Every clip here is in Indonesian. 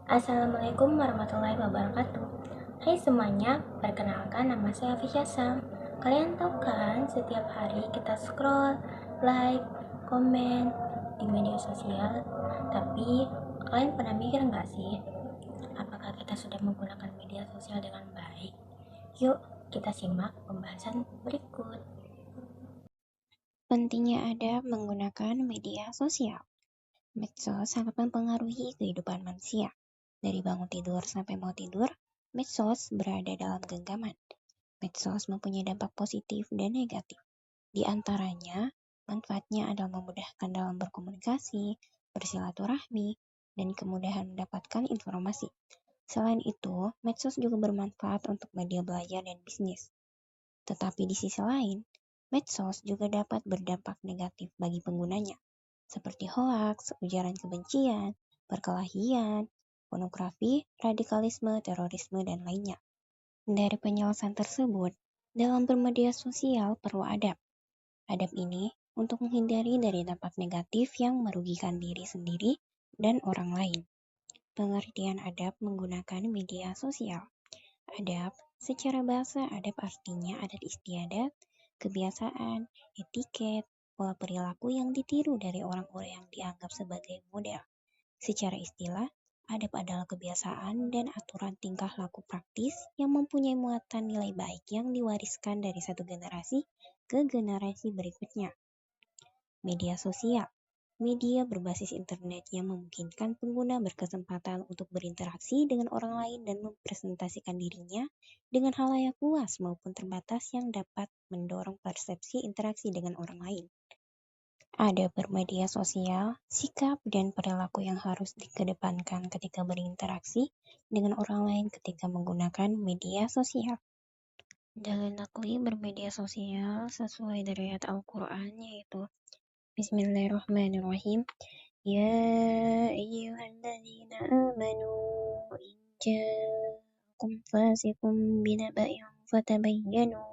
Assalamualaikum warahmatullahi wabarakatuh. Hai semuanya, perkenalkan nama saya Afisya Sam. Kalian tahu kan, setiap hari kita scroll, like, komen di media sosial. Tapi kalian pernah mikir nggak sih, apakah kita sudah menggunakan media sosial dengan baik? Yuk, kita simak pembahasan berikut. Pentingnya adab menggunakan media sosial. Medsos sangat mempengaruhi kehidupan manusia. Dari bangun tidur sampai mau tidur, medsos berada dalam genggaman. Medsos mempunyai dampak positif dan negatif. Di antaranya, manfaatnya adalah memudahkan dalam berkomunikasi, bersilaturahmi, dan kemudahan mendapatkan informasi. Selain itu, medsos juga bermanfaat untuk media belajar dan bisnis. Tetapi di sisi lain, medsos juga dapat berdampak negatif bagi penggunanya, seperti hoaks, ujaran kebencian, perkelahian, pornografi, radikalisme, terorisme, dan lainnya. Dari penjelasan tersebut, dalam bermedia sosial perlu adab. Adab ini untuk menghindari dari dampak negatif yang merugikan diri sendiri dan orang lain. Pengertian adab menggunakan media sosial. Adab, secara bahasa adab artinya adat istiadat, kebiasaan, etiket, pola perilaku yang ditiru dari orang-orang yang dianggap sebagai model. Secara istilah, adab adalah kebiasaan dan aturan tingkah laku praktis yang mempunyai muatan nilai baik yang diwariskan dari satu generasi ke generasi berikutnya. Media sosial. Media berbasis internet yang memungkinkan pengguna berkesempatan untuk berinteraksi dengan orang lain dan mempresentasikan dirinya dengan halayak luas maupun terbatas yang dapat mendorong persepsi interaksi dengan orang lain. Ada bermedia sosial, sikap dan perilaku yang harus dikedepankan ketika berinteraksi dengan orang lain ketika menggunakan media sosial. Dalil nakli bermedia sosial sesuai dari ayat Al-Quran yaitu Bismillahirrahmanirrahim. Ya ayyuhalladzina amanu in ja'akum fasiqun binaba'in fatabayyanu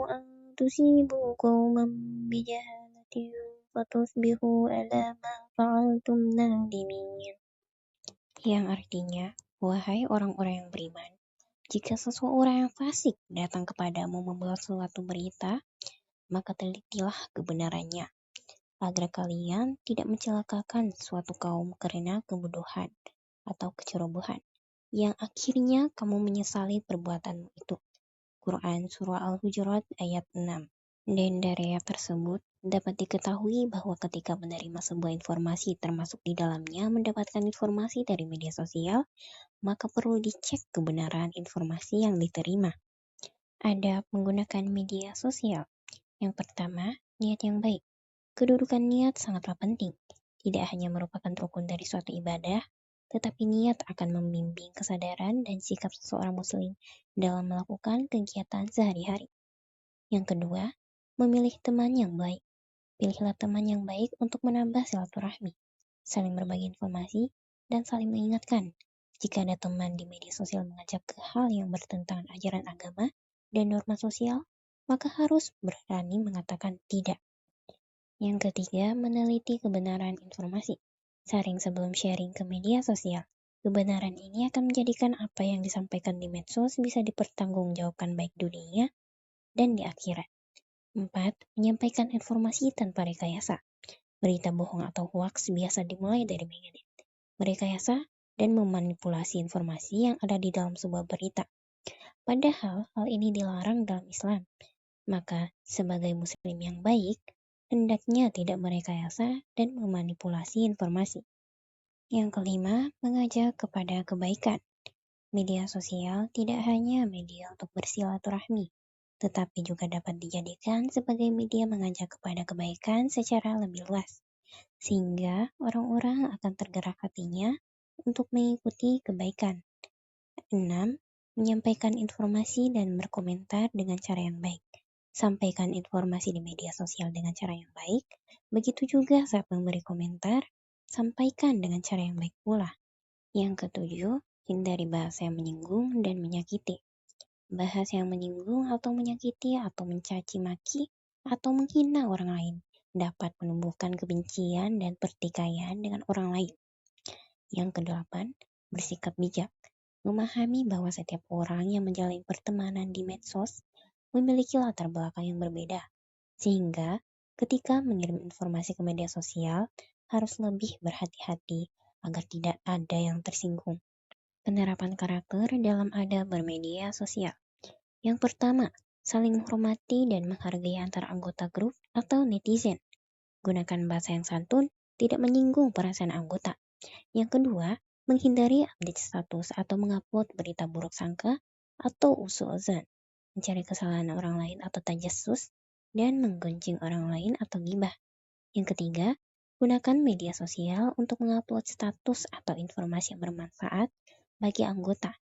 an tusibu qauman bijahalatin fatusbihu ala ma fa'altum nadimin. Yang artinya, wahai orang-orang yang beriman, jika seseorang yang fasik datang kepadamu membawa suatu berita, maka telitilah kebenarannya, agar kalian tidak mencelakakan suatu kaum karena kebodohan atau kecerobohan, yang akhirnya kamu menyesali perbuatanmu itu. Quran Surah Al-Hujurat ayat 6. Dan dari ayat tersebut, dapat diketahui bahwa ketika menerima sebuah informasi termasuk di dalamnya mendapatkan informasi dari media sosial, maka perlu dicek kebenaran informasi yang diterima. Adab menggunakan media sosial. Yang pertama, niat yang baik. Kedudukan niat sangatlah penting. Tidak hanya merupakan rukun dari suatu ibadah, tetapi niat akan membimbing kesadaran dan sikap seseorang muslim dalam melakukan kegiatan sehari-hari. Yang kedua, memilih teman yang baik. Pilihlah teman yang baik untuk menambah silaturahmi, saling berbagi informasi, dan saling mengingatkan. Jika ada teman di media sosial mengajak ke hal yang bertentangan ajaran agama dan norma sosial, maka harus berani mengatakan tidak. Yang ketiga, meneliti kebenaran informasi. Saring sebelum sharing ke media sosial. Kebenaran ini akan menjadikan apa yang disampaikan di medsos bisa dipertanggungjawabkan baik dunia dan di akhirat. 4. Menyampaikan informasi tanpa rekayasa. Berita bohong atau hoaks biasa dimulai dari mengedit, merekayasa, dan memanipulasi informasi yang ada di dalam sebuah berita. Padahal hal ini dilarang dalam Islam. Maka, sebagai muslim yang baik, hendaknya tidak merekayasa dan memanipulasi informasi. Yang kelima, mengajak kepada kebaikan. Media sosial tidak hanya media untuk bersilaturahmi, tetapi juga dapat dijadikan sebagai media mengajak kepada kebaikan secara lebih luas, sehingga orang-orang akan tergerak hatinya untuk mengikuti kebaikan. 6. Menyampaikan informasi dan berkomentar dengan cara yang baik. Sampaikan informasi di media sosial dengan cara yang baik, begitu juga saat memberi komentar, sampaikan dengan cara yang baik pula. Yang ketujuh, hindari bahasa yang menyinggung dan menyakiti. Bahasa yang menyinggung atau menyakiti atau mencaci maki atau menghina orang lain dapat menumbuhkan kebencian dan pertikaian dengan orang lain. Yang kedelapan, bersikap bijak. Memahami bahwa setiap orang yang menjalin pertemanan di medsos memiliki latar belakang yang berbeda, sehingga ketika mengirim informasi ke media sosial harus lebih berhati-hati agar tidak ada yang tersinggung. Penerapan karakter dalam adab bermedia sosial. Yang pertama, saling menghormati dan menghargai antar anggota grup atau netizen. Gunakan bahasa yang santun, tidak menyinggung perasaan anggota. Yang kedua, menghindari update status atau mengupload berita buruk sangka atau usu'uzan, mencari kesalahan orang lain atau tajassus, dan menggunjing orang lain atau gibah. Yang ketiga, gunakan media sosial untuk mengupload status atau informasi yang bermanfaat bagi anggota.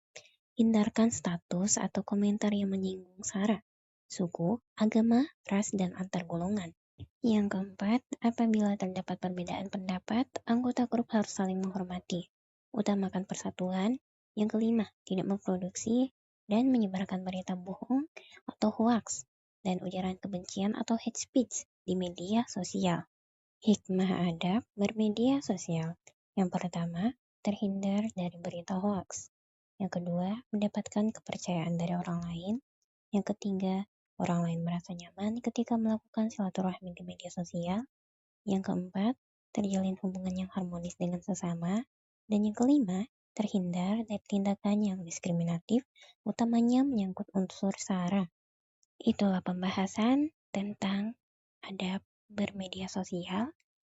Hindarkan status atau komentar yang menyinggung sara, suku, agama, ras, dan antar golongan. Yang keempat, apabila terdapat perbedaan pendapat, anggota grup harus saling menghormati. Utamakan persatuan. Yang kelima, tidak memproduksi dan menyebarkan berita bohong atau hoax dan ujaran kebencian atau hate speech di media sosial. Hikmah adab bermedia sosial. Yang pertama, terhindar dari berita hoax. Yang kedua, mendapatkan kepercayaan dari orang lain. Yang ketiga, orang lain merasa nyaman ketika melakukan silaturahmi di media sosial. Yang keempat, terjalin hubungan yang harmonis dengan sesama. Dan yang kelima, terhindar dari tindakan yang diskriminatif, utamanya menyangkut unsur sara. Itulah pembahasan tentang adab bermedia sosial.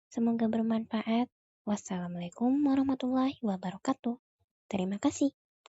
Semoga bermanfaat. Wassalamualaikum warahmatullahi wabarakatuh. Terima kasih.